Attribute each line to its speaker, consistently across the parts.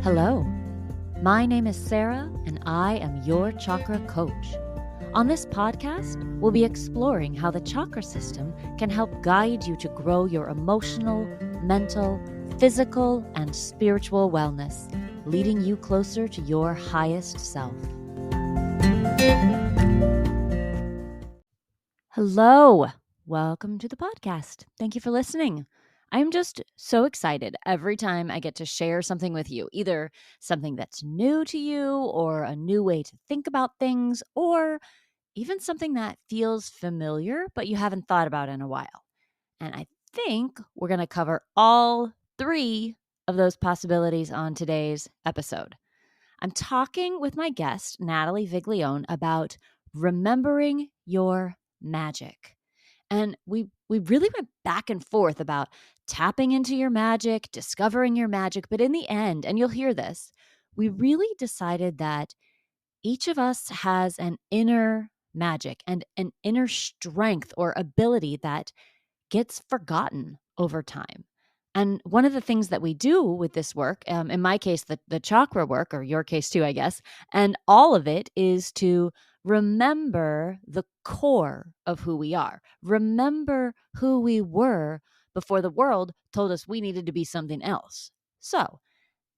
Speaker 1: Hello, my name is Sarah and I am your chakra coach. On this podcast, we'll be exploring how the chakra system can help guide you to grow your emotional, mental, physical, and spiritual wellness, leading you closer to your highest self. Hello, welcome to the podcast. Thank you for listening. I'm just so excited every time I get to share something with you, either something that's new to you or a new way to think about things, or even something that feels familiar but you haven't thought about in a while. And I think we're going to cover all three of those possibilities on today's episode. I'm talking with my guest, Natalie Viglione, about remembering your magic. And we really went back and forth about tapping into your magic, discovering your magic. But in the end, and you'll hear this, we really decided that each of us has an inner magic and an inner strength or ability that gets forgotten over time. And one of the things that we do with this work, in my case, the chakra work, or your case too, I guess, and all of it is to remember the core of who we are. Remember who we were before the world told us we needed to be something else. So,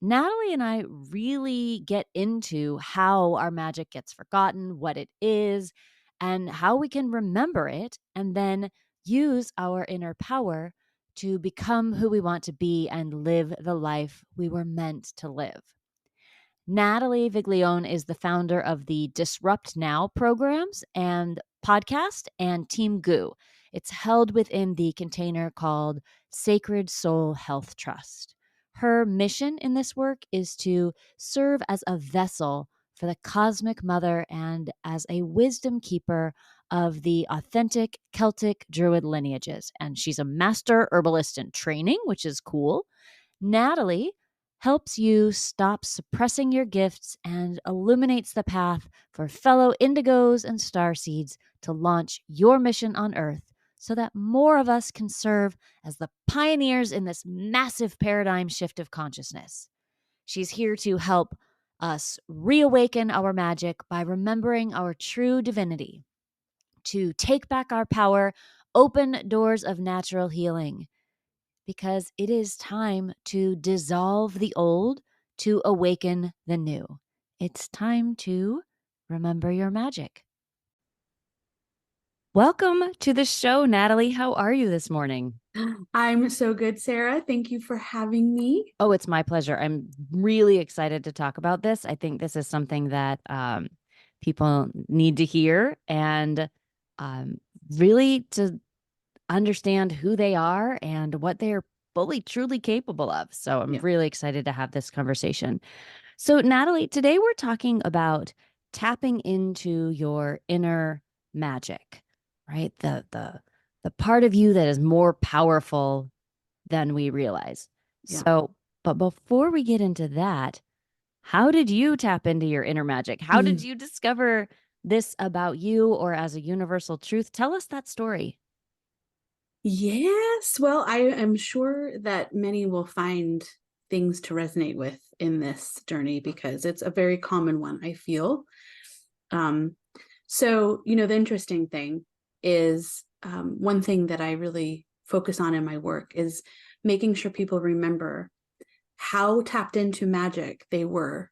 Speaker 1: Natalie and I really get into how our magic gets forgotten, what it is, and how we can remember it and then use our inner power to become who we want to be and live the life we were meant to live. Natalie Viglione is the founder of the Disrupt Now programs and podcast and Team Goo. It's held within the container called Sacred Soul Health Trust. Her mission in this work is to serve as a vessel for the cosmic mother and as a wisdom keeper of the authentic Celtic-Druid lineages. And she's a Master Herbalist-in-Training, which is cool. Natalie helps you stop suppressing your gifts and illuminates the path for fellow indigos and starseeds to launch your mission on Earth so that more of us can serve as the pioneers in this massive paradigm shift of consciousness. She's here to help us reawaken our magic by remembering our true divinity, to take back our power, open doors of natural healing, because it is time to dissolve the old to awaken the new. It's time to remember your magic. Welcome to the show, Natalie. How are you this morning?
Speaker 2: I'm so good, Sarah. Thank you for having me.
Speaker 1: Oh, it's my pleasure. I'm really excited to talk about this. I think this is something that people need to hear and really to understand who they are and what they're fully, truly capable of. So I'm really excited to have this conversation. So Natalie, today we're talking about tapping into your inner magic, right? The part of you that is more powerful than we realize.
Speaker 2: Yeah.
Speaker 1: So, but before we get into that, how did you tap into your inner magic? How did you discover this about you or as a universal truth? Tell us that story.
Speaker 2: Yes. Well, I am sure that many will find things to resonate with in this journey because it's a very common one, I feel. So, the interesting thing is one thing that I really focus on in my work is making sure people remember how tapped into magic they were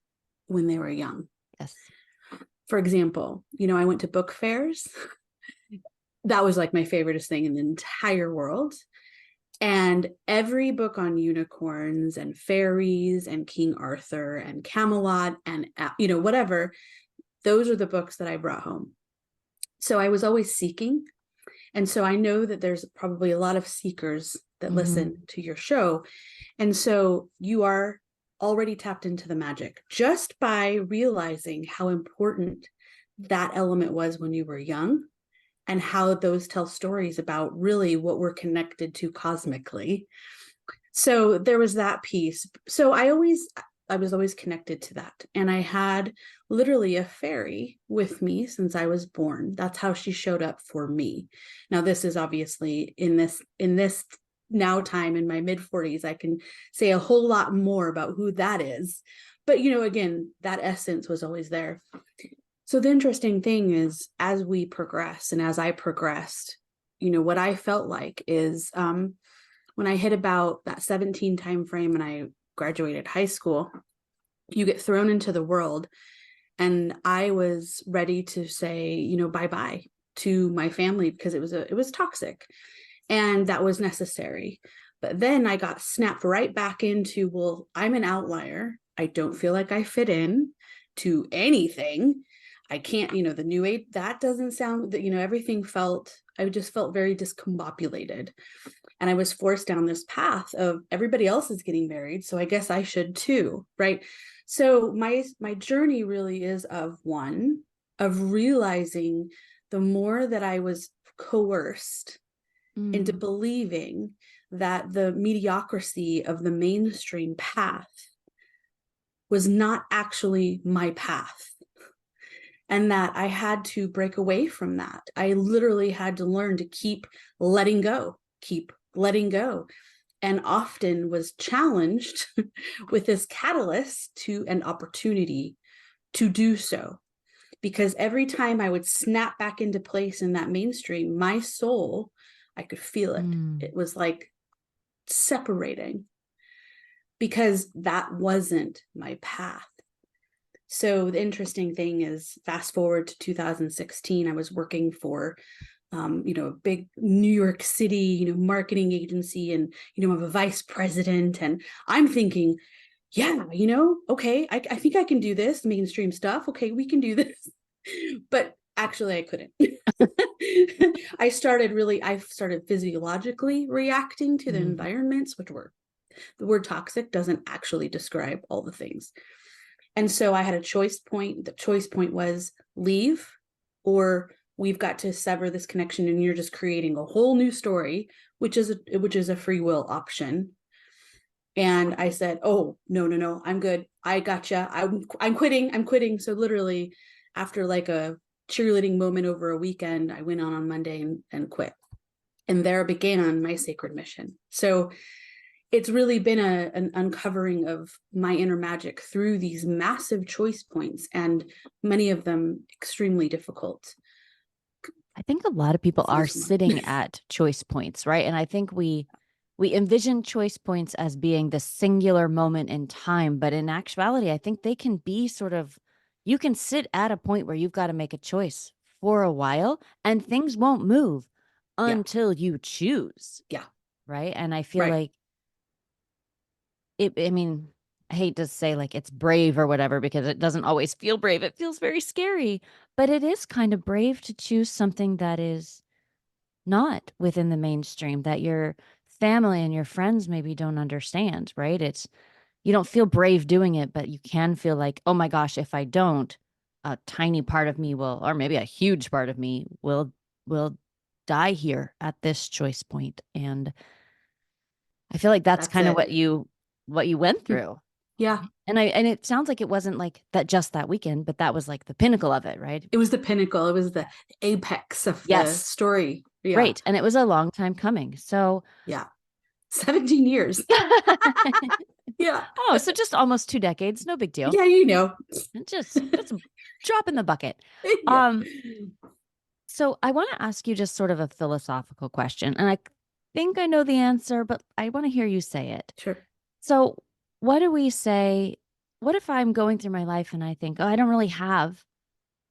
Speaker 2: when they were young.
Speaker 1: Yes.
Speaker 2: For example, I went to book fairs. That was like my favoriteest thing in the entire world. And every book on unicorns and fairies and King Arthur and Camelot and, whatever, those are the books that I brought home. So I was always seeking. And so I know that there's probably a lot of seekers that listen to your show. And so you are already tapped into the magic just by realizing how important that element was when you were young and how those tell stories about really what we're connected to cosmically. So there was that piece. So I was always connected to that. And I had literally a fairy with me since I was born. That's how she showed up for me. Now, this is obviously in this now time in my mid 40s, I can say a whole lot more about who that is. But, again, that essence was always there. So the interesting thing is, as we progress and as I progressed, what I felt like is when I hit about that 17 time frame and I graduated high school, you get thrown into the world. And I was ready to say, bye-bye to my family because it was toxic and that was necessary. But then I got snapped right back into, well, I'm an outlier. I don't feel like I fit in to anything. I can't, the new age, that doesn't sound that, everything I just felt very discombobulated. And I was forced down this path of everybody else is getting married, so I guess I should too, right? So my journey really is of realizing the more that I was coerced into believing that the mediocrity of the mainstream path was not actually my path, and that I had to break away from that. I literally had to learn to keep letting go, and often was challenged with this catalyst to an opportunity to do so. Because every time I would snap back into place in that mainstream, my soul, I could feel it. It was like separating because that wasn't my path. So the interesting thing is, fast forward to 2016, I was working for a big New York City, marketing agency, and, I'm a vice president, and I'm thinking, yeah, okay, I think I can do this mainstream stuff. Okay, we can do this. But actually I couldn't. I started physiologically reacting to the environments, which were, the word toxic doesn't actually describe all the things. And so I had a choice point. The choice point was leave, or we've got to sever this connection and you're just creating a whole new story, which is a free will option. And I said, oh, no, I'm good. I gotcha. I'm quitting. So literally after like a cheerleading moment over a weekend, I went on Monday and quit. And there began my sacred mission. So it's really been an uncovering of my inner magic through these massive choice points, and many of them extremely difficult.
Speaker 1: I think a lot of people are sitting at choice points, right? And I think we envision choice points as being the singular moment in time, but in actuality, I think they can be you can sit at a point where you've got to make a choice for a while and things won't move until you choose.
Speaker 2: Yeah.
Speaker 1: Right. And I feel like I hate to say like it's brave or whatever, because it doesn't always feel brave. It feels very scary, but it is kind of brave to choose something that is not within the mainstream, that your family and your friends maybe don't understand, right? You don't feel brave doing it, but you can feel like, oh my gosh, if I don't, a tiny part of me will, or maybe a huge part of me will die here at this choice point. And I feel like that's kind of what you went through.
Speaker 2: Yeah.
Speaker 1: And it sounds like it wasn't like that just that weekend, but that was like the pinnacle of it, right?
Speaker 2: It was the pinnacle. It was the apex of the story. Yeah.
Speaker 1: Right. And it was a long time coming. So
Speaker 2: yeah. 17 years. Yeah.
Speaker 1: Oh, so just almost 2 decades. No big deal.
Speaker 2: Yeah,
Speaker 1: Just a drop in the bucket.
Speaker 2: Yeah.
Speaker 1: So I want to ask you just sort of a philosophical question. And I think I know the answer, but I want to hear you say it.
Speaker 2: Sure.
Speaker 1: So what do we say? What if I'm going through my life and I think, oh, I don't really have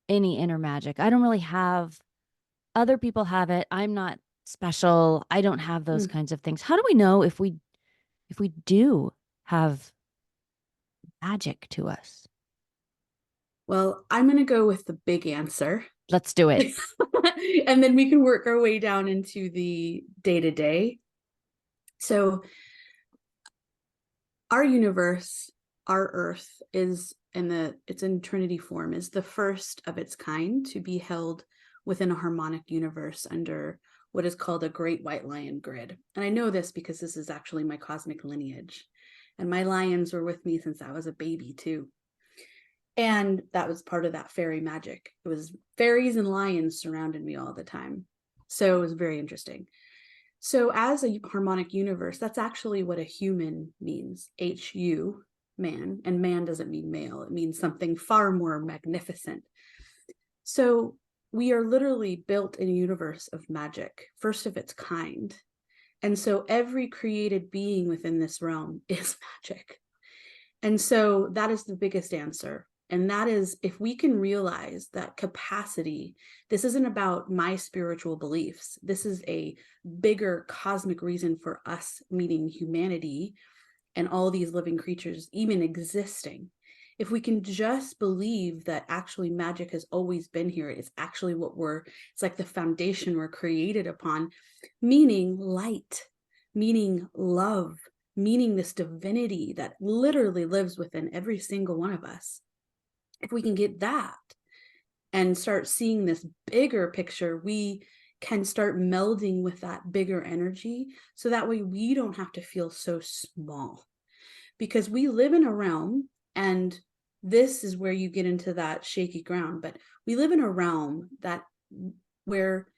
Speaker 1: any inner magic. I don't really have, other people have it. I'm not special. I don't have those kinds of things. How do we know if we do have magic to us?
Speaker 2: Well, I'm going to go with the big answer.
Speaker 1: Let's do it.
Speaker 2: And then we can work our way down into the day-to-day. So our universe, our earth is it's in Trinity form, is the first of its kind to be held within a harmonic universe under what is called a great white lion grid. And I know this because this is actually my cosmic lineage. And my lions were with me since I was a baby too. And that was part of that fairy magic. It was fairies and lions surrounded me all the time. So it was very interesting. So as a harmonic universe, that's actually what a human means. HU, man, and man doesn't mean male. It means something far more magnificent. So we are literally built in a universe of magic, first of its kind. And so every created being within this realm is magic. And so that is the biggest answer. And that is, if we can realize that capacity, this isn't about my spiritual beliefs. This is a bigger cosmic reason for us, meaning humanity and all these living creatures even existing. If we can just believe that actually magic has always been here, it's actually it's like the foundation we're created upon, meaning light, meaning love, meaning this divinity that literally lives within every single one of us. If we can get that and start seeing this bigger picture, we can start melding with that bigger energy. So that way we don't have to feel so small, because we live in a realm, and this is where you get into that shaky ground, but we live in a realm where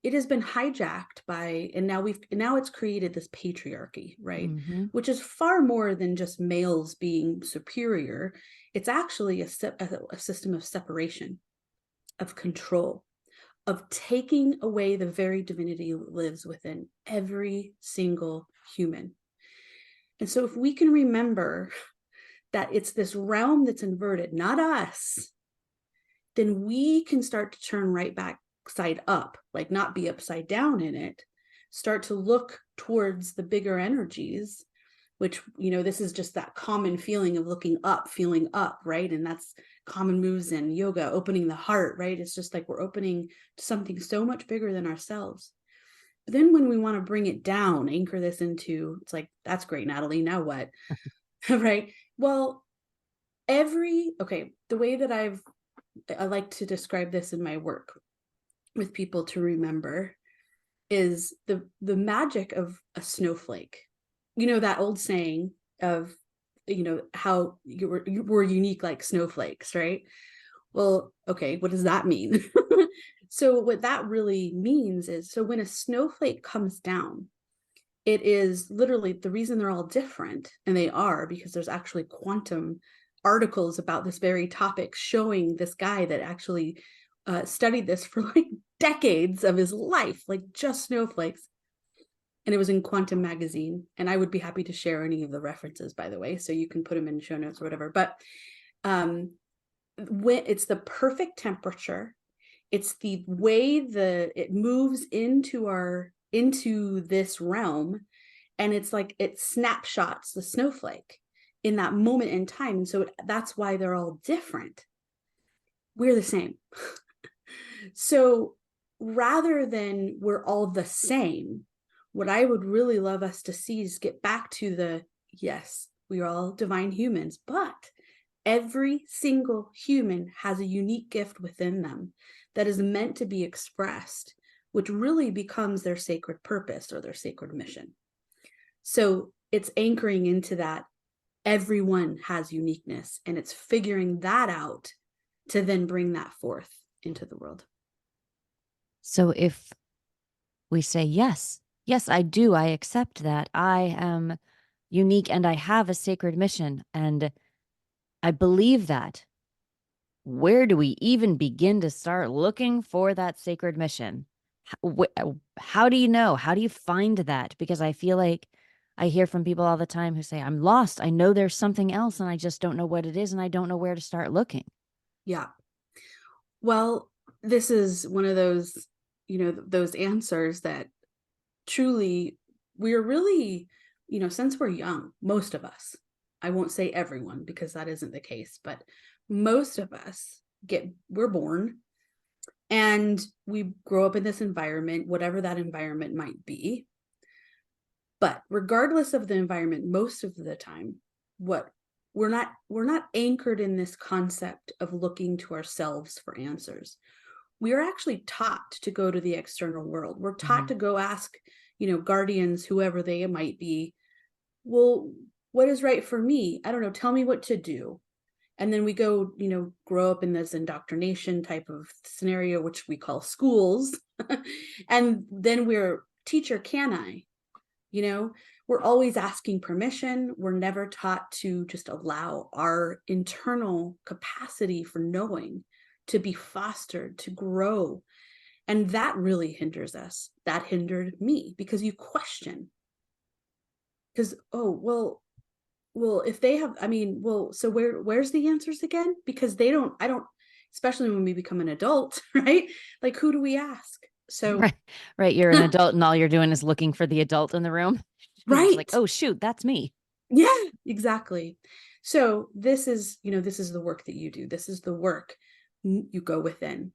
Speaker 2: it has been hijacked by, and now it's created this patriarchy, right?
Speaker 1: Mm-hmm.
Speaker 2: Which is far more than just males being superior. It's actually a system of separation, of control, of taking away the very divinity that lives within every single human. And so if we can remember that it's this realm that's inverted, not us, then we can start to turn right back side up, like not be upside down in it, start to look towards the bigger energies, which, this is just that common feeling of looking up, feeling up, right? And that's common moves in yoga, opening the heart, right? It's just like we're opening to something so much bigger than ourselves. But then when we want to bring it down, anchor this into, it's like, that's great, Natalie, now what? Right? Well, the way that I like to describe this in my work with people to remember is the magic of a snowflake. That old saying of, how you were unique like snowflakes, right? Well, okay, what does that mean? So what that really means is, so when a snowflake comes down, it is literally, the reason they're all different, and they are because there's actually quantum articles about this very topic showing this guy that actually studied this for like decades of his life, like just snowflakes. And it was in Quantum magazine. And I would be happy to share any of the references, by the way, so you can put them in show notes or whatever. But when it's the perfect temperature, it's the way it moves into this realm, and it's like it snapshots the snowflake in that moment in time. And so that's why they're all different. We're the same. So rather than we're all the same, what I would really love us to see is get back to yes, we are all divine humans, but every single human has a unique gift within them that is meant to be expressed, which really becomes their sacred purpose or their sacred mission. So it's anchoring into that everyone has uniqueness, and it's figuring that out to then bring that forth into the world.
Speaker 1: So if we say, yes, I do, I accept that I am unique and I have a sacred mission, and I believe that, where do we even begin to start looking for that sacred mission? How do you know? How do you find that? Because I feel like I hear from people all the time who say, I'm lost. I know there's something else and I just don't know what it is, and I don't know where to start looking.
Speaker 2: Yeah. Well, this is one of those, those answers that truly we're really, since we're young, most of us, I won't say everyone because that isn't the case, but most of us we're born and we grow up in this environment, whatever that environment might be. But regardless of the environment, most of the time, we're not anchored in this concept of looking to ourselves for answers. We are actually taught to go to the external world. We're taught to go ask, guardians, whoever they might be, well, what is right for me? I don't know. Tell me what to do. And then we go, grow up in this indoctrination type of scenario, which we call schools. And then we're teacher can I? You know, we're always asking permission. We're never taught to just allow our internal capacity for knowing to be fostered, to grow. And that really hinders us. That hindered me because you question. Because, oh, well, if they have, I mean, well, so where's the answers again? Because I don't, especially when we become an adult, right? Like, who do we ask? So,
Speaker 1: Right. Right. You're an adult and all you're doing is looking for the adult in the room. You're just like,
Speaker 2: right.
Speaker 1: oh, shoot, that's me.
Speaker 2: Yeah, exactly. So this is, this is the work that you do. This is the work you go within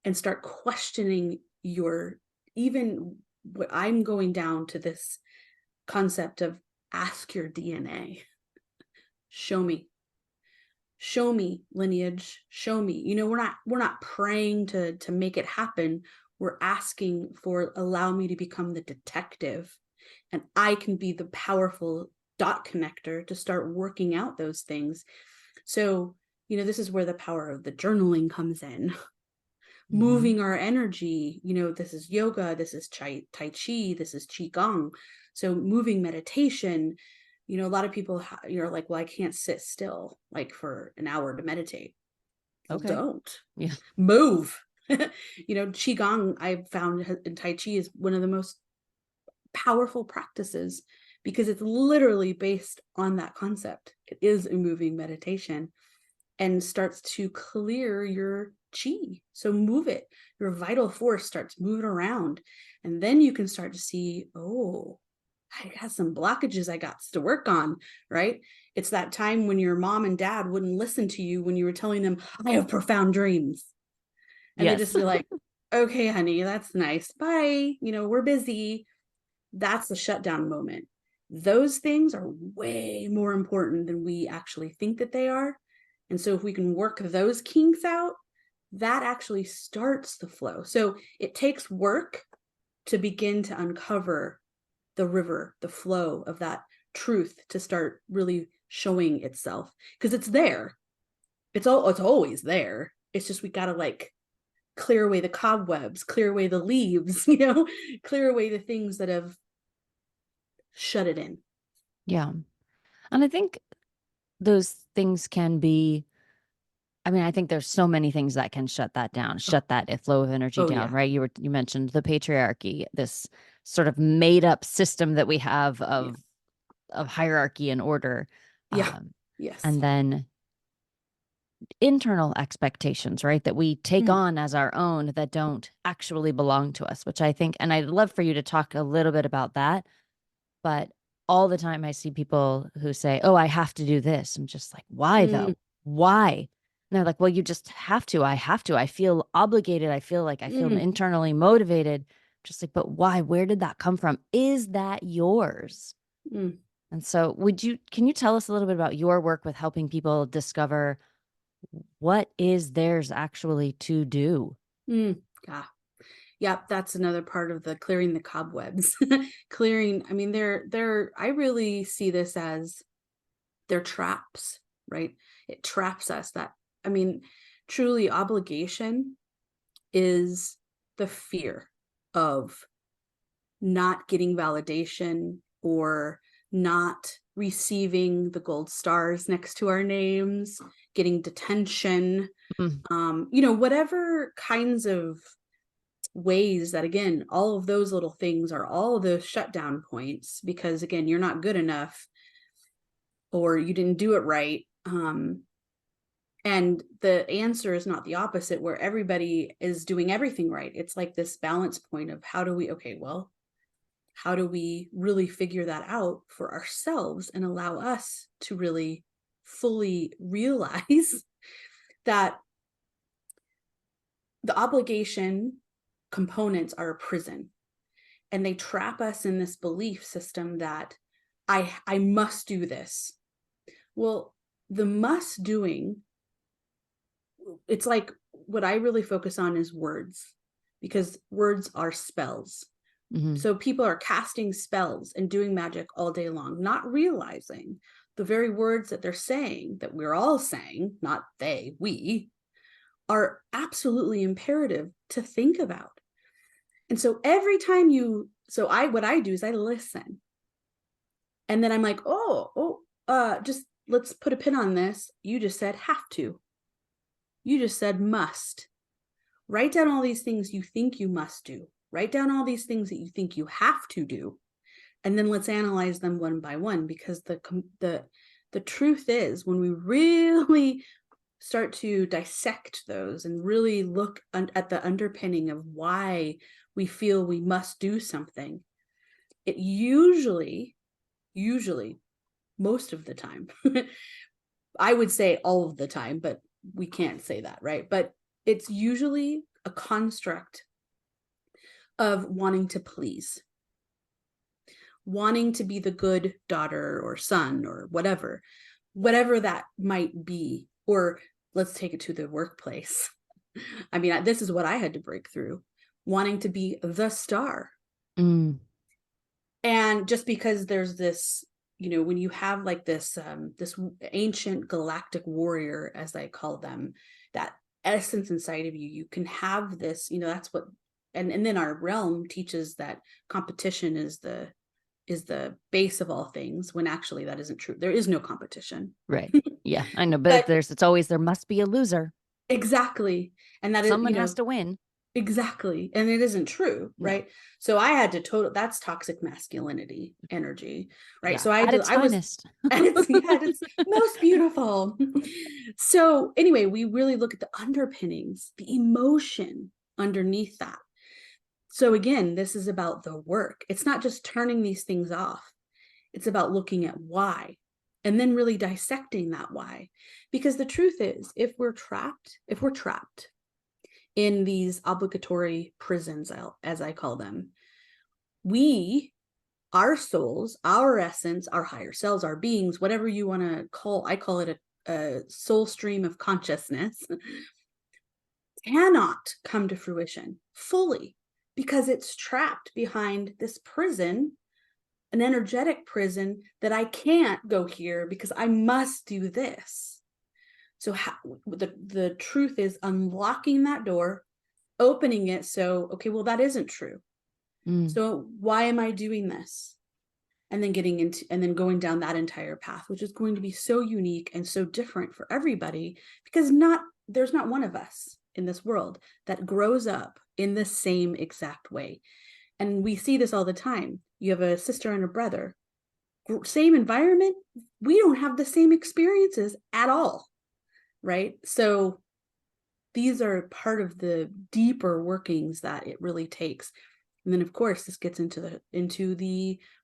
Speaker 2: and start questioning even what I'm going down to this concept of ask your DNA. Show me lineage, show me. We're not praying to make it happen. We're asking for allow me to become the detective, and I can be the powerful dot connector to start working out those things. So, this is where the power of the journaling comes in. Moving our energy, this is yoga, this is tai chi, this is qigong. So moving meditation, a lot of people you're like, well, I can't sit still like for an hour to meditate. Well,
Speaker 1: Okay.
Speaker 2: don't.
Speaker 1: Yeah.
Speaker 2: Move. Qigong, I've found in tai chi is one of the most powerful practices because it's literally based on that concept. It is a moving meditation and starts to clear your chi. So move it. Your vital force starts moving around. And then you can start to see, oh, I got some blockages I got to work on, right? It's that time when your mom and dad wouldn't listen to you when you were telling them, I have profound dreams. And they just
Speaker 1: Yes.
Speaker 2: be like, okay, honey, that's nice. Bye. We're busy. That's the shutdown moment. Those things are way more important than we actually think that they are. And so if we can work those kinks out, that actually starts the flow. So it takes work to begin to uncover the river, the flow of that truth to start really showing itself because it's there. It's always there. It's just we got to like clear away the cobwebs, clear away the leaves, clear away the things that have shut it in.
Speaker 1: Yeah. And I think those things can be, I think there's so many things that can shut that down,
Speaker 2: Oh,
Speaker 1: shut that flow of energy
Speaker 2: oh
Speaker 1: down,
Speaker 2: yeah.
Speaker 1: right? You mentioned the patriarchy, this sort of made up system that we have
Speaker 2: Yeah.
Speaker 1: of hierarchy and order.
Speaker 2: Yeah.
Speaker 1: Um,
Speaker 2: Yes.
Speaker 1: and then internal expectations, right? That we take
Speaker 2: Mm.
Speaker 1: on as our own that don't actually belong to us, which I think, and I'd love for you to talk a little bit about that. But all the time I see people who say, oh, I have to do this. I'm just like, why
Speaker 2: Mm.
Speaker 1: though? Why? And they're like, well, you just have to. I have to. I feel obligated. I feel like I feel
Speaker 2: Mm.
Speaker 1: internally motivated. Just like, but why? Where did that come from? Is that yours?
Speaker 2: Mm.
Speaker 1: And so can you tell us a little bit about your work with helping people discover what is theirs actually to do?
Speaker 2: Mm. Yeah. Yep, that's another part of the clearing the cobwebs. Clearing, I mean, I really see this as they're traps, right? It traps us I mean, truly obligation is the fear of not getting validation or not receiving the gold stars next to our names, getting detention,
Speaker 1: Mm,
Speaker 2: whatever kinds of ways that, again, all of those little things are all of those shutdown points because, again, you're not good enough or you didn't do it right. And the answer is not the opposite where everybody is doing everything right. It's like this balance point of how do we really figure that out for ourselves and allow us to really fully realize that the obligation components are a prison and they trap us in this belief system that I must do this. Well, the must doing, it's like what I really focus on is words because words are spells.
Speaker 1: mhm.
Speaker 2: So people are casting spells and doing magic all day long, not realizing the very words that they're saying, that we're all saying, not they, we, are absolutely imperative to think about. And so every time you So what I do is I listen. And then I'm like, just let's put a pin on this. You just said have to. You just said must. Write down all these things you think you must do. Write down all these things that you think you have to do. And then let's analyze them one by one, because the truth is, when we really start to dissect those and really look at the underpinning of why we feel we must do something, it usually, most of the time, I would say all of the time, but we can't say that, right? But it's usually a construct of wanting to please, wanting to be the good daughter or son or whatever that might be. Or let's take it to the workplace. I mean, this is what I had to break through, wanting to be the star. And just because there's this, when you have like this ancient galactic warrior, as I call them, that essence inside of you, you can have this, that's what, and then our realm teaches that competition is the base of all things, when actually that isn't true. There is no competition.
Speaker 1: Right. Yeah, I know. But it's always, there must be a loser.
Speaker 2: Exactly. And that
Speaker 1: someone has to win.
Speaker 2: Exactly. And it isn't true, right? No. So I had to that's toxic masculinity energy, right? Yeah. So I was at its most beautiful. So anyway, we really look at the underpinnings, the emotion underneath that. So again, this is about the work. It's not just turning these things off. It's about looking at why, and then really dissecting that why. Because the truth is, if we're trapped in these obligatory prisons, as I call them, our souls, our essence, our higher selves, our beings, whatever you want to call, I call it a soul stream of consciousness, cannot come to fruition fully, because it's trapped behind this prison, an energetic prison, that I can't go here because I must do this. So the truth is unlocking that door, opening it. So, okay, well, that isn't true. So why am I doing this? And then going down that entire path, which is going to be so unique and so different for everybody, because there's not one of us in this world that grows up in the same exact way. And we see this all the time. You have a sister and a brother, same environment. We don't have the same experiences at all. Right? So these are part of the deeper workings that it really takes. And then of course, this gets into the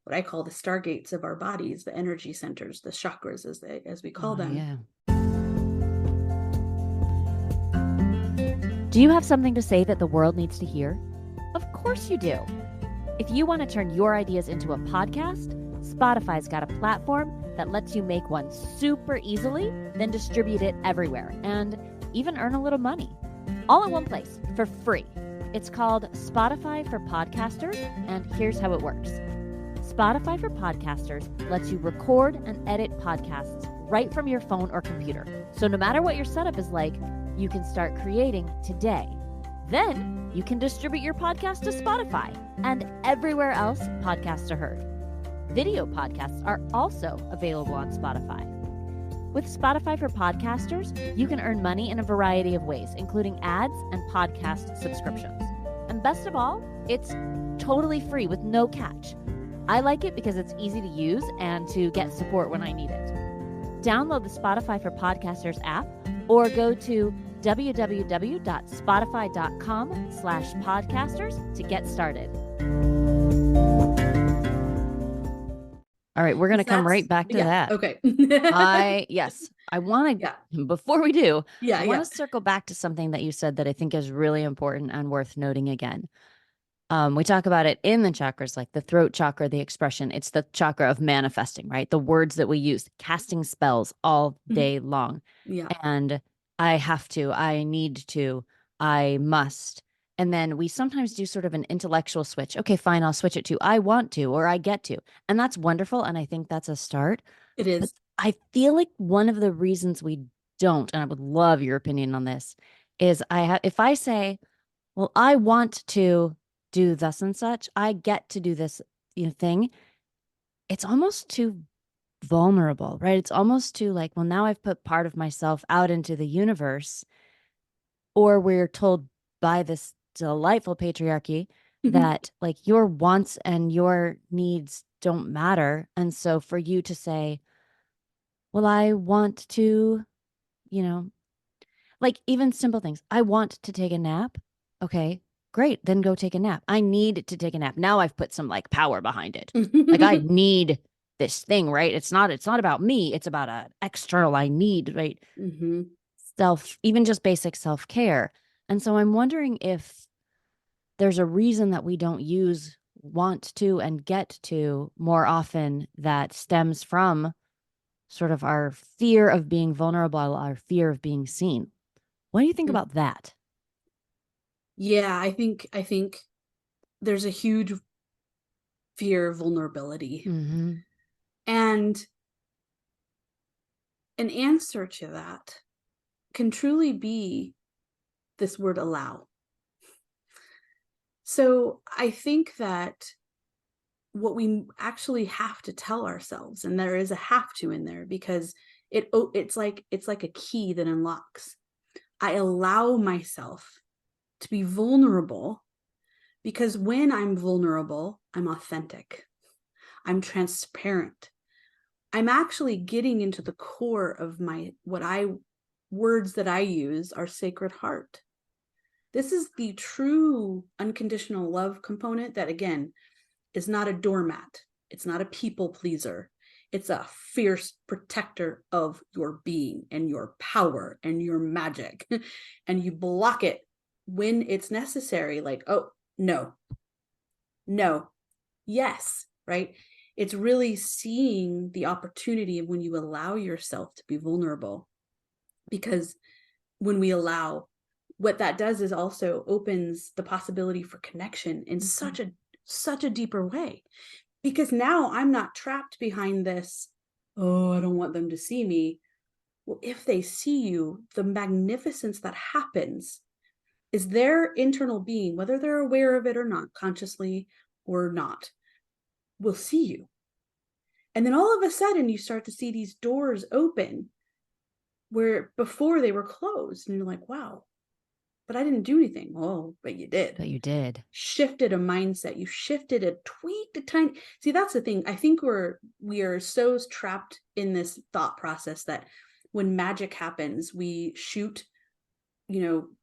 Speaker 2: what I call the stargates of our bodies, the energy centers, the chakras, as we call them.
Speaker 1: Yeah. Do you have something to say that the world needs to hear? Of course you do. If you want to turn your ideas into a podcast, Spotify's got a platform that lets you make one super easily, then distribute it everywhere, and even earn a little money. All in one place, for free. It's called Spotify for Podcasters, and here's how it works. Spotify for Podcasters lets you record and edit podcasts right from your phone or computer. So no matter what your setup is like, you can start creating today. Then you can distribute your podcast to Spotify and everywhere else podcasts are heard. Video podcasts are also available on Spotify. With Spotify for Podcasters, you can earn money in a variety of ways, including ads and podcast subscriptions. And best of all, it's totally free with no catch. I like it because it's easy to use and to get support when I need it. Download the Spotify for Podcasters app or go to www.spotify.com/podcasters to get started. All right, we're going to come right back to that.
Speaker 2: Okay.
Speaker 1: I want to, before we do, I want to circle back to something that you said that I think is really important and worth noting again. We talk about it in the chakras, like the throat chakra, the expression. It's the chakra of manifesting, right? The words that we use, casting spells all day long.
Speaker 2: Yeah.
Speaker 1: And I have to, I need to, I must. And then we sometimes do sort of an intellectual switch. Okay, fine, I'll switch it to I want to, or I get to. And that's wonderful. And I think that's a start.
Speaker 2: It is.
Speaker 1: But I feel like one of the reasons we don't, and I would love your opinion on this, is if I say, well, I want to do thus and such. I get to do this, thing. It's almost too vulnerable, right? It's almost too like, well, now I've put part of myself out into the universe, or we're told by this delightful patriarchy that like your wants and your needs don't matter. And so for you to say, well, I want to, you know, like even simple things. I want to take a nap. Okay, great. Then go take a nap. I need to take a nap. Now I've put some like power behind it. Like I need this thing, right? It's not about me. It's about an external I need, right?
Speaker 2: Mm-hmm.
Speaker 1: Even just basic self-care. And so I'm wondering if there's a reason that we don't use want to and get to more often that stems from sort of our fear of being vulnerable, our fear of being seen. What do you think about that?
Speaker 2: Yeah, I think there's a huge fear of vulnerability.
Speaker 1: Mm-hmm.
Speaker 2: And an answer to that can truly be this word allow. So I think that what we actually have to tell ourselves, and there is a have to in there, because it's like a key that unlocks. I allow myself to be vulnerable, because when I'm vulnerable, I'm authentic. I'm transparent. I'm actually getting into the core of my what I words that I use are sacred heart. This is the true unconditional love component that, again, is not a doormat. It's not a people pleaser. It's a fierce protector of your being and your power and your magic. And you block it when it's necessary. Like, oh, no, no, yes, right? It's really seeing the opportunity of when you allow yourself to be vulnerable. Because when we allow, what that does is also opens the possibility for connection in
Speaker 1: Mm-hmm.
Speaker 2: such a deeper way, because now I'm not trapped behind this, oh, I don't want them to see me. Well, if they see you, the magnificence that happens is their internal being, whether they're aware of it or not, consciously or not, will see you. And then all of a sudden you start to see these doors open where before they were closed, and you're like, wow, but I didn't do anything. Oh, but you did.
Speaker 1: But you did.
Speaker 2: Shifted a mindset. You shifted a tweaked a tiny. See, that's the thing. I think we are so trapped in this thought process that when magic happens, we shoot,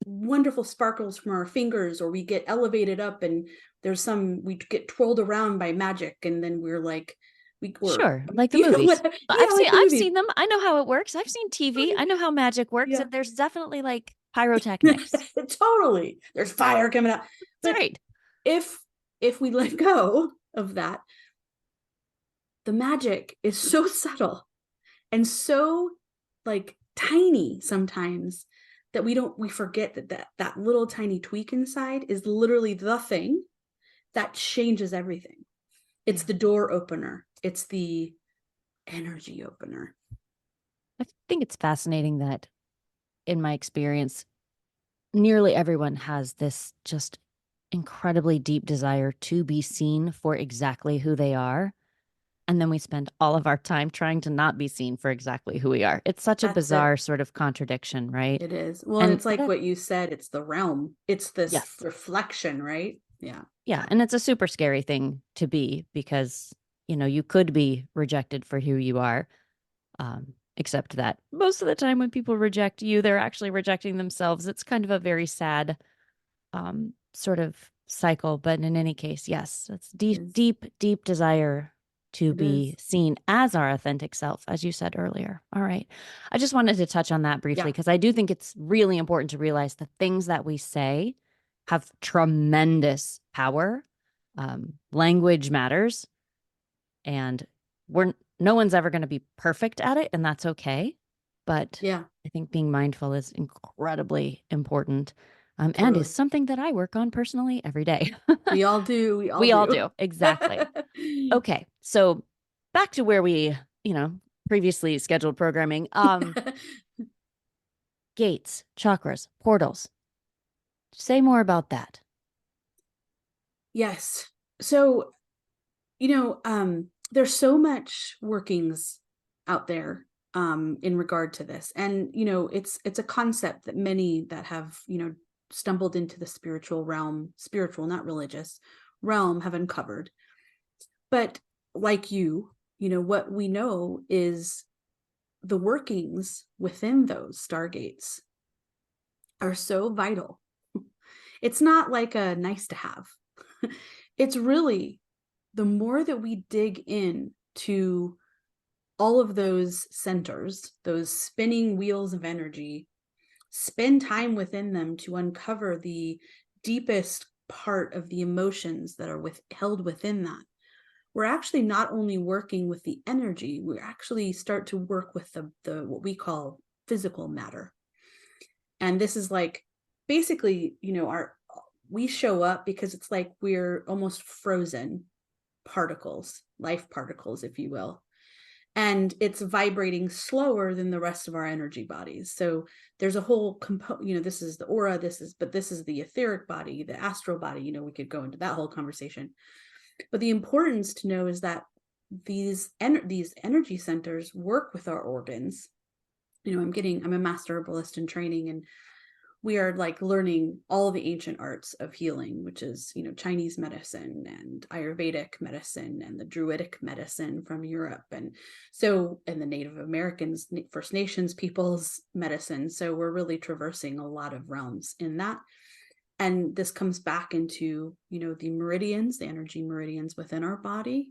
Speaker 2: wonderful sparkles from our fingers, or we get elevated up and we get twirled around by magic, and then we're like, we're
Speaker 1: Sure, like the movies.
Speaker 2: yeah, like the
Speaker 1: I've
Speaker 2: movies.
Speaker 1: seen them. I know how it works. I've seen TV. I know how magic works,
Speaker 2: Yeah.
Speaker 1: and there's definitely like pyrotechnics.
Speaker 2: Totally. There's fire coming out.
Speaker 1: That's
Speaker 2: But
Speaker 1: right.
Speaker 2: if we let go of that, the magic is so subtle and so like tiny sometimes that we forget that little tiny tweak inside is literally the thing that changes everything. It's
Speaker 1: Yeah.
Speaker 2: the door opener. It's the energy opener.
Speaker 1: I think it's fascinating that in my experience, nearly everyone has this just incredibly deep desire to be seen for exactly who they are. And then we spend all of our time trying to not be seen for exactly who we are. It's such a
Speaker 2: That's it.
Speaker 1: bizarre sort of contradiction, right?
Speaker 2: It is. Well, and
Speaker 1: And
Speaker 2: it's like what you said, it's the realm. It's this
Speaker 1: yes,
Speaker 2: reflection, right? Yeah.
Speaker 1: yeah. And it's a super scary thing to be because, you could be rejected for who you are. Except that most of the time when people reject you, they're actually rejecting themselves. It's kind of a very sad sort of cycle. But in any case, yes, it's
Speaker 2: It
Speaker 1: deep,
Speaker 2: is.
Speaker 1: deep, deep desire to
Speaker 2: It
Speaker 1: be
Speaker 2: is.
Speaker 1: seen as our authentic self, as you said earlier. All right. I just wanted to touch on that briefly
Speaker 2: Yeah.
Speaker 1: because I do think it's really important to realize the things that we say have tremendous power. Language matters, and we're no one's ever going to be perfect at it, and that's okay. But
Speaker 2: Yeah.
Speaker 1: I think being mindful is incredibly important, and is
Speaker 2: Totally.
Speaker 1: something that I work on personally every day.
Speaker 2: We all do. We all
Speaker 1: We all
Speaker 2: do.
Speaker 1: do. Exactly. Okay. So back to where we, previously scheduled programming. Gates, chakras, portals. Say more about that.
Speaker 2: Yes. So, there's so much workings out there in regard to this. And, it's a concept that many that have, stumbled into the spiritual realm, spiritual, not religious realm, have uncovered. But like what we know is the workings within those stargates are so vital. It's not like a nice to have. It's really, the more that we dig in to all of those centers, those spinning wheels of energy, spend time within them to uncover the deepest part of the emotions that are held within that. We're actually not only working with the energy, we actually start to work with the what we call physical matter. And this is like basically, we show up because it's like we're almost frozen particles, life particles, if you will. And it's vibrating slower than the rest of our energy bodies. So there's a whole component, this is the aura, this is the etheric body, the astral body, we could go into that whole conversation. But the importance to know is that these energy centers work with our organs. I'm a master herbalist in training, and we are like learning all the ancient arts of healing, which is, Chinese medicine and Ayurvedic medicine and the Druidic medicine from Europe. And the Native Americans, First Nations people's medicine. So we're really traversing a lot of realms in that. And this comes back into, the meridians, the energy meridians within our body,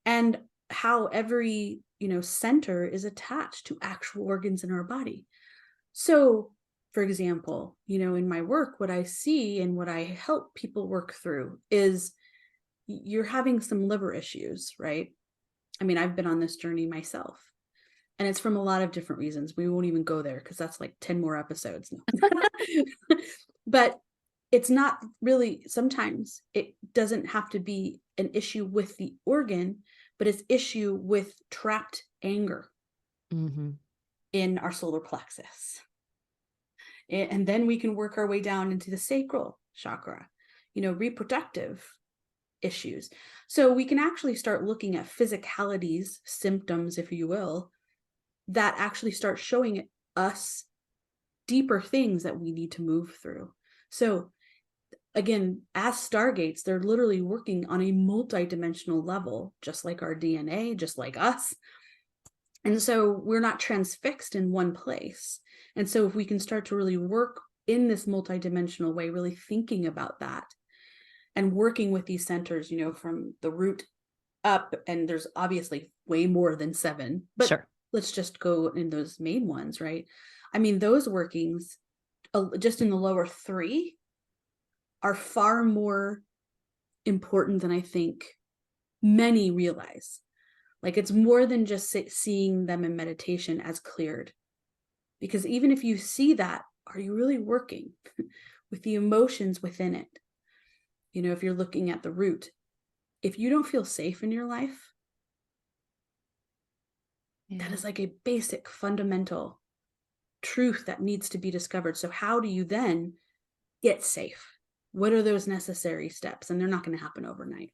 Speaker 2: and how every, center is attached to actual organs in our body. So, for example, in my work, what I see and what I help people work through is you're having some liver issues, right? I mean, I've been on this journey myself, and it's from a lot of different reasons. We won't even go there because that's like 10 more episodes. But it's not really, sometimes it doesn't have to be an issue with the organ, but it's issue with trapped anger in our solar plexus. And then we can work our way down into the sacral chakra, reproductive issues. So we can actually start looking at physicalities, symptoms, if you will, that actually start showing us deeper things that we need to move through. So again, as stargates, they're literally working on a multi-dimensional level, just like our DNA, just like us. And so we're not transfixed in one place. And so if we can start to really work in this multi-dimensional way, really thinking about that and working with these centers, from the root up, and there's obviously way more than 7, but sure, let's just go in those main ones, right? I mean, those workings just in the lower 3 are far more important than I think many realize. Like, it's more than just seeing them in meditation as cleared. Because even if you see that, are you really working with the emotions within it? If you're looking at the root, if you don't feel safe in your life, that is like a basic fundamental truth that needs to be discovered. So how do you then get safe? What are those necessary steps? And they're not going to happen overnight.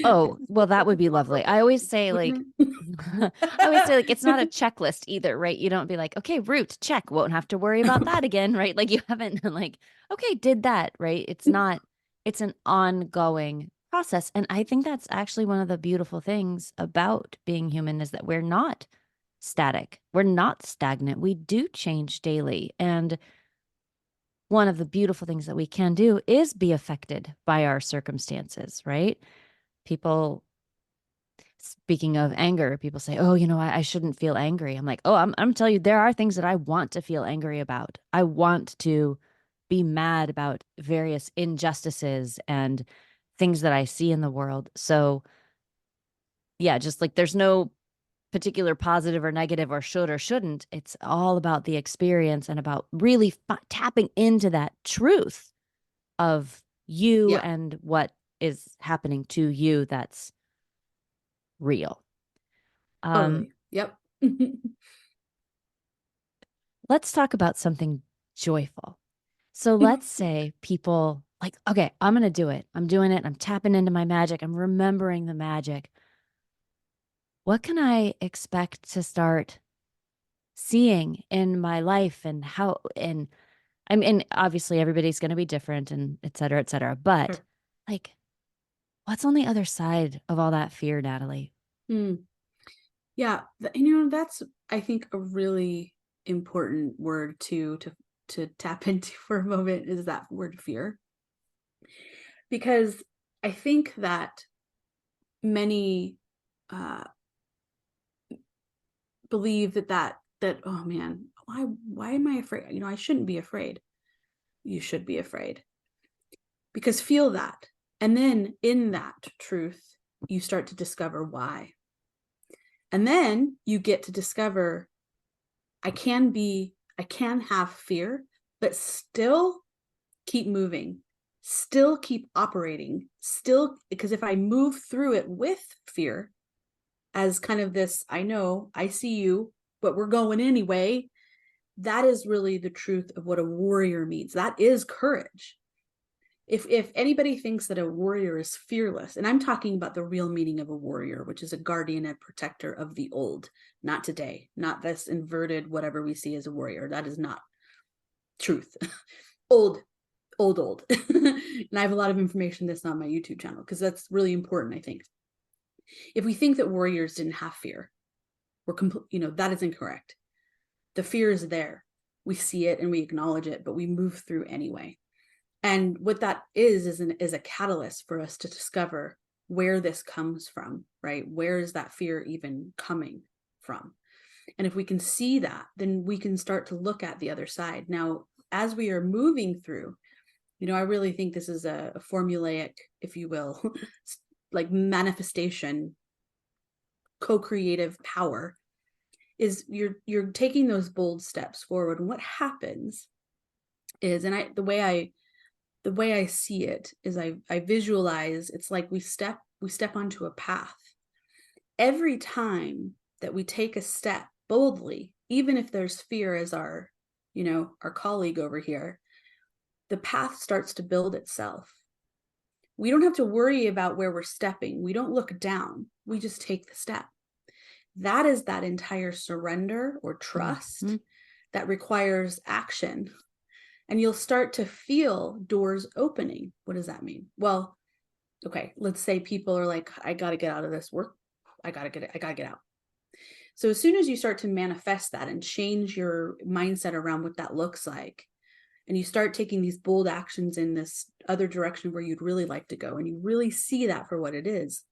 Speaker 1: Oh, well, that would be lovely. I always say like it's not a checklist either, right? You don't be like, okay, root, check, won't have to worry about that again, right? Like you haven't like, okay, did that, right? It's not, it's an ongoing process. And I think that's actually one of the beautiful things about being human is that we're not static. We're not stagnant. We do change daily. And one of the beautiful things that we can do is be affected by our circumstances, right? People, speaking of anger, people say, oh, I shouldn't feel angry. I'm like, oh, I'm telling you, there are things that I want to feel angry about. I want to be mad about various injustices and things that I see in the world. So yeah, just like there's no particular positive or negative or should or shouldn't. It's all about the experience and about really tapping into that truth of you and what is happening to you that's real.
Speaker 2: Totally. Yep.
Speaker 1: Let's talk about something joyful. So let's say people like, okay, I'm going to do it. I'm doing it. I'm tapping into my magic. I'm remembering the magic. What can I expect to start seeing in my life, and how, and I mean, obviously everybody's going to be different and et cetera, et cetera. But
Speaker 2: Sure.
Speaker 1: like, what's on the other side of all that fear, Natalie?
Speaker 2: Mm. Yeah, that's, I think, a really important word to tap into for a moment, is that word fear. Because I think that many uh, believe that oh man, why am I afraid? I shouldn't be afraid. You should be afraid, because feel that, and then in that truth, you start to discover why, and then you get to discover I can have fear, but still keep moving, still keep operating, still, because if I move through it with fear as kind of this, I know, I see you, but we're going anyway, that is really the truth of what a warrior means. That is courage. If anybody thinks that a warrior is fearless, and I'm talking about the real meaning of a warrior, which is a guardian and protector of the old, not today, not this inverted whatever we see as a warrior. That is not truth. Old, old. And I have a lot of information that's on my YouTube channel, because that's really important, I think. If we think that warriors didn't have fear, that is incorrect. The fear is there. We see it and we acknowledge it, but we move through anyway. And what that is a catalyst for us to discover where this comes from, right? Where is that fear even coming from? And if we can see that, then we can start to look at the other side. Now, as we are moving through, I really think this is a formulaic, if you will, like manifestation, co-creative power, is you're taking those bold steps forward. And what happens is, and the way I see it is, I visualize, it's like we step onto a path. Every time that we take a step boldly, even if there's fear, as our colleague over here, the path starts to build itself. We don't have to worry about where we're stepping. We don't look down. We just take the step. That is that entire surrender or trust that requires action. And you'll start to feel doors opening. What does that mean? Well, okay, let's say people are like, I got to get out of this work. I got to get out. So as soon as you start to manifest that and change your mindset around what that looks like, and you start taking these bold actions in this other direction where you'd really like to go, and you really see that for what it is,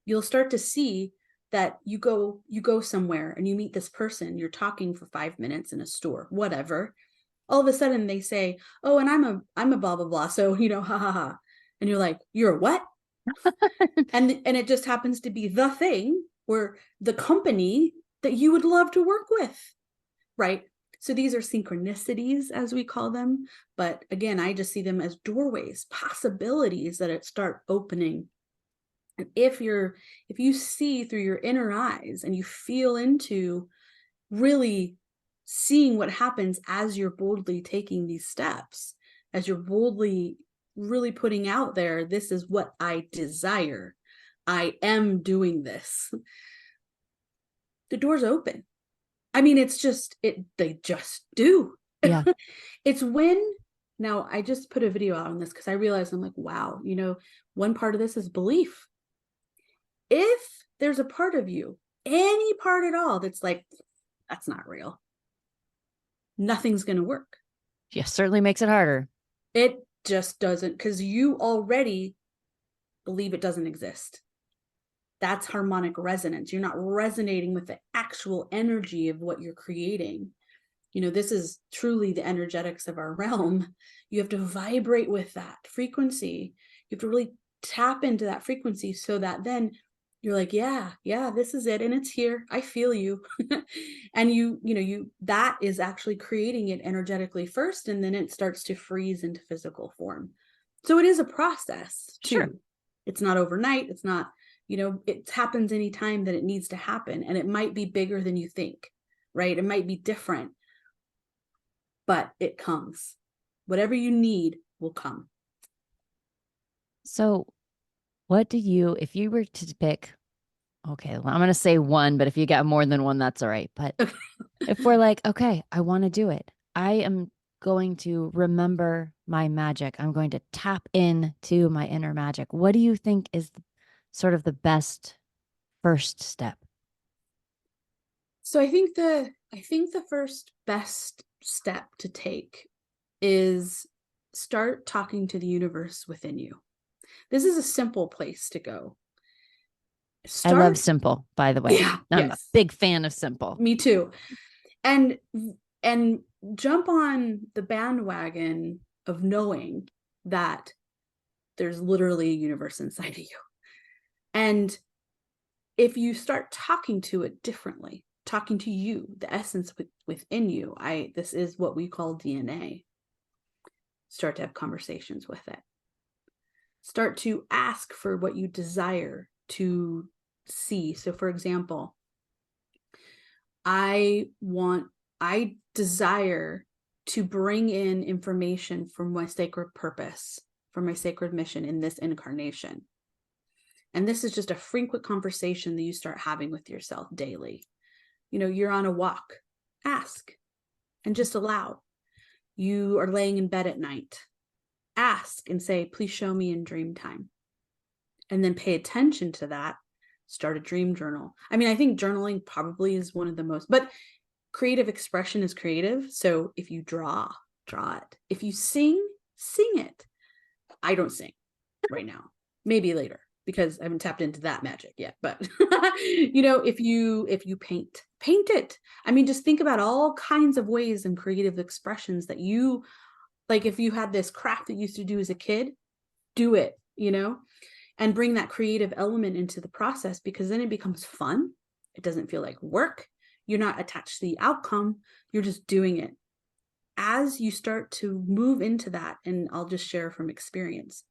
Speaker 2: you'll start to see that you go somewhere and you meet this person, you're talking for 5 minutes in a store, whatever. All of a sudden they say, oh, and I'm a blah, blah, blah. So, ha, ha, ha. And you're like, you're a what? and it just happens to be the thing, or the company that you would love to work with, right? So these are synchronicities, as we call them. But again, I just see them as doorways, possibilities that start opening. And if you see through your inner eyes and you feel into really seeing what happens as you're boldly taking these steps, as you're boldly really putting out there, this is what I desire, I am doing this, the doors open. I mean, they just do.
Speaker 1: Yeah.
Speaker 2: It's when, now I just put a video out on this because I realized, I'm like, wow, one part of this is belief. If there's a part of you, any part at all, that's like, that's not real, nothing's going to work.
Speaker 1: Yeah, certainly makes it harder.
Speaker 2: It just doesn't, because you already believe it doesn't exist. That's harmonic resonance. You're not resonating with the actual energy of what you're creating. This is truly the energetics of our realm. You have to vibrate with that frequency. You have to really tap into that frequency, so that then you're like, yeah, this is it. And it's here. I feel you. And that is actually creating it energetically first. And then it starts to freeze into physical form. So it is a process too.
Speaker 1: Sure.
Speaker 2: It's not overnight. It's not, it happens anytime that it needs to happen. And it might be bigger than you think, right? It might be different, but it comes. Whatever you need will come.
Speaker 1: So what do you, if you were to pick, okay, well, I'm going to say one, but if you got more than one, that's all right. But if we're like, okay, I want to do it, I am going to remember my magic. I'm going to tap into my inner magic. What do you think is sort of the best first step?
Speaker 2: So I think the first best step to take is start talking to the universe within you. This is a simple place to go.
Speaker 1: I love
Speaker 2: Start,
Speaker 1: simple, by the way.
Speaker 2: yeah,
Speaker 1: I'm a
Speaker 2: yes,
Speaker 1: big fan of simple.
Speaker 2: me too. And and jump on the bandwagon of knowing that there's literally a universe inside of you. And if you start talking to it differently, talking to you, the essence within you, this is what we call DNA. Start to have conversations with it. Start to ask for what you desire to see. So for example, I desire to bring in information from my sacred purpose, from my sacred mission in this incarnation. And this is just a frequent conversation that you start having with yourself daily. You're on a walk, ask and just allow. You are laying in bed at night, ask and say, please show me in dream time. And then pay attention to that. Start a dream journal. I mean, I think journaling probably is one of the most, but creative expression is creative. So if you draw it. If you sing it. I don't sing right now. Maybe later because I haven't tapped into that magic yet. But if you paint it. I mean, just think about all kinds of ways and creative expressions that you like. If you had this craft that you used to do as a kid, do it, and bring that creative element into the process, because then it becomes fun. It doesn't feel like work. You're not attached to the outcome. You're just doing it. As you start to move into that, and I'll just share from experience,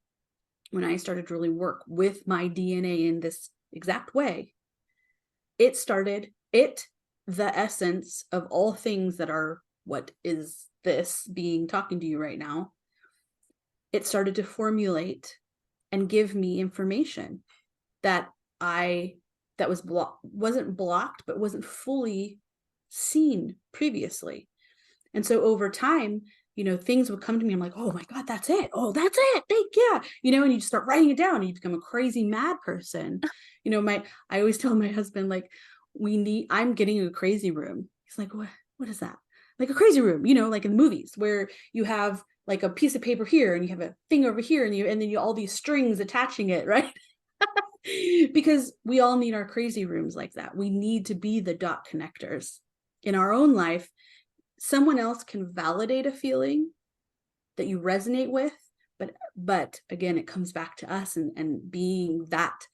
Speaker 2: when I started to really work with my DNA in this exact way, the essence of all things that are what is this being talking to you right now, it started to formulate and give me information that wasn't blocked, but wasn't fully seen previously. And so over time, things would come to me. I'm like, oh my God, that's it. Oh, that's it. Thank you. And you just start writing it down and you become a crazy mad person. I always tell my husband, like, I'm getting a crazy room. He's like, what is that? Like a crazy room, like in the movies where you have like a piece of paper here and you have a thing over here and then you all these strings attaching it, right? Because we all need our crazy rooms like that. We need to be the dot connectors in our own life. Someone else can validate a feeling that you resonate with, but again, it comes back to us and being that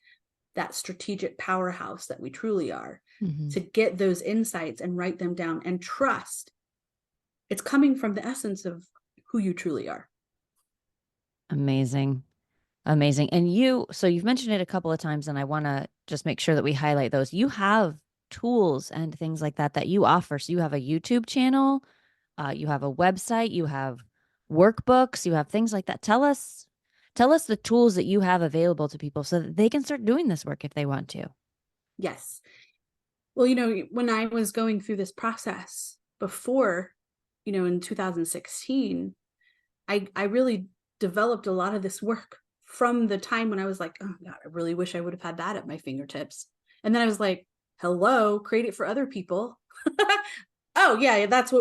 Speaker 2: strategic powerhouse that we truly are, to get those insights and write them down and trust it's coming from the essence of who you truly are.
Speaker 1: Amazing. And you've mentioned it a couple of times, and I want to just make sure that we highlight those. You have tools and things like that you offer. So you have a YouTube channel, you have a website, you have workbooks, you have things like that. Tell us the tools that you have available to people so that they can start doing this work if they want to.
Speaker 2: Yes. Well, when I was going through this process before, in 2016, I really developed a lot of this work from the time when I was like, oh God, I really wish I would have had that at my fingertips. And then I was like, hello, create it for other people. Oh yeah, that's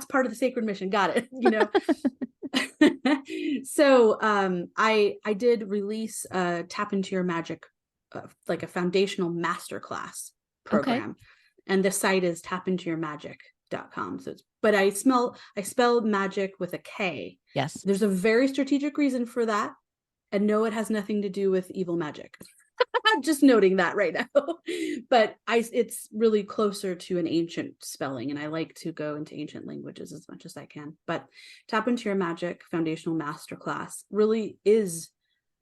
Speaker 2: part of the sacred mission. Got it. So I did release Tap Into Your Magic, like a foundational masterclass
Speaker 1: Okay.
Speaker 2: program. And the site is tapintoyourmagic.com. So but I spell magic with a K.
Speaker 1: Yes.
Speaker 2: There's a very strategic reason for that. And no, it has nothing to do with evil magic. I'm just noting that right now. But it's really closer to an ancient spelling, and I like to go into ancient languages as much as I can. But Tap Into Your Magic Foundational Masterclass really is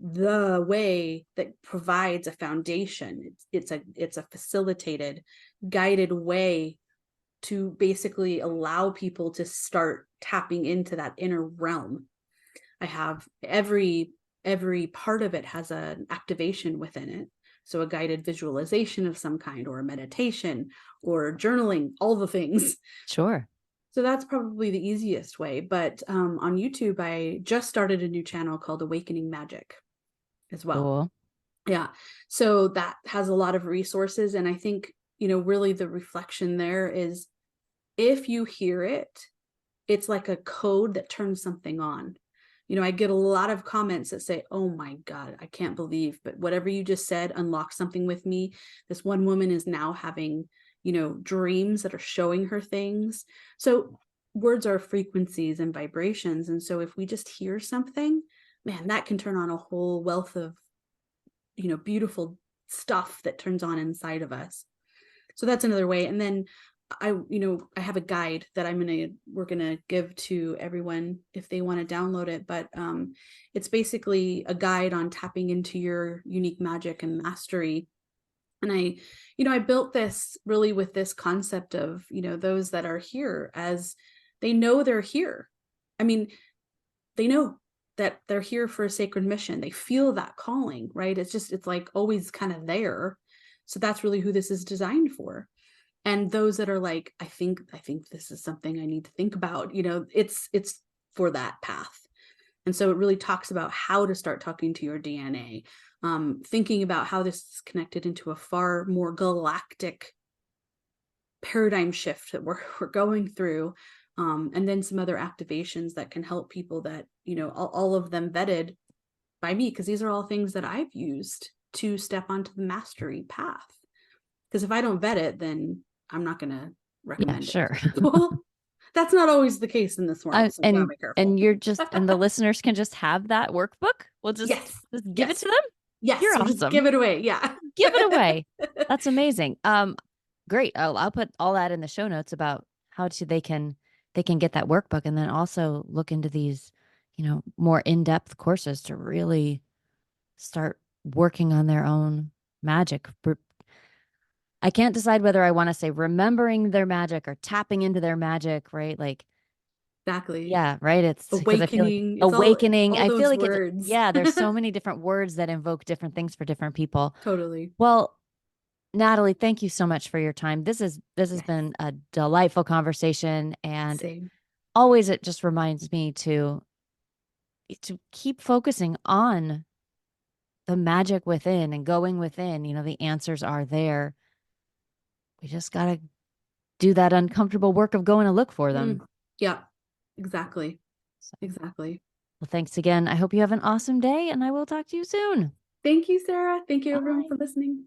Speaker 2: the way that provides a foundation. It's a facilitated, guided way to basically allow people to start tapping into that inner realm. I have every every part of it has an activation within it. So a guided visualization of some kind, or a meditation, or journaling, all the things.
Speaker 1: Sure.
Speaker 2: So that's probably the easiest way. But on YouTube, I just started a new channel called Awakening Magic as well.
Speaker 1: Cool.
Speaker 2: Yeah. So that has a lot of resources. And I think, really the reflection there is, if you hear it, it's like a code that turns something on. I get a lot of comments that say, "Oh my God, I can't believe, but whatever you just said unlocked something with me. This one woman is now having, dreams that are showing her things." So words are frequencies and vibrations. And so if we just hear something, man, that can turn on a whole wealth of, beautiful stuff that turns on inside of us. So that's another way. And then I have a guide that we're gonna give to everyone if they want to download it. But it's basically a guide on tapping into your unique magic and mastery. And I built this really with this concept of, those that are here, as they know they're here. I mean, they know that they're here for a sacred mission. They feel that calling, right? It's like always kind of there. So that's really who this is designed for. And those that are like, I think this is something I need to think about, it's for that path. And so it really talks about how to start talking to your DNA, thinking about how this is connected into a far more galactic paradigm shift that we're going through. And then some other activations that can help people that, all of them vetted by me, because these are all things that I've used to step onto the mastery path. Because if I don't vet it, then I'm not going to recommend
Speaker 1: sure.
Speaker 2: it. Well, that's not always the case in this world, so you gotta be careful.
Speaker 1: And you're just, and the listeners can just have that workbook. We'll just
Speaker 2: Yes.
Speaker 1: give it to them.
Speaker 2: Yes.
Speaker 1: You're
Speaker 2: We'll just
Speaker 1: awesome.
Speaker 2: give it away. Yeah.
Speaker 1: Give it away. That's amazing. Great. I'll put all that in the show notes about how they can get that workbook, and then also look into these, more in-depth courses to really start working on their own magic. I can't decide whether I want to say remembering their magic or tapping into their magic, right? Like,
Speaker 2: Exactly.
Speaker 1: yeah, right. It's because I feel like
Speaker 2: Awakening. It's
Speaker 1: awakening.
Speaker 2: all
Speaker 1: I feel
Speaker 2: those
Speaker 1: like
Speaker 2: words.
Speaker 1: there's so many different words that invoke different things for different people.
Speaker 2: Totally.
Speaker 1: Well, Natalie, thank you so much for your time. This has
Speaker 2: Yes.
Speaker 1: been a delightful conversation, and
Speaker 2: Same.
Speaker 1: always it just reminds me to keep focusing on the magic within and going within. The answers are there. We just got to do that uncomfortable work of going to look for them.
Speaker 2: Yeah, exactly.
Speaker 1: So,
Speaker 2: Exactly.
Speaker 1: well, thanks again. I hope you have an awesome day, and I will talk to you soon.
Speaker 2: Thank you, Sarah. Thank you, everyone,
Speaker 1: Bye.
Speaker 2: for listening.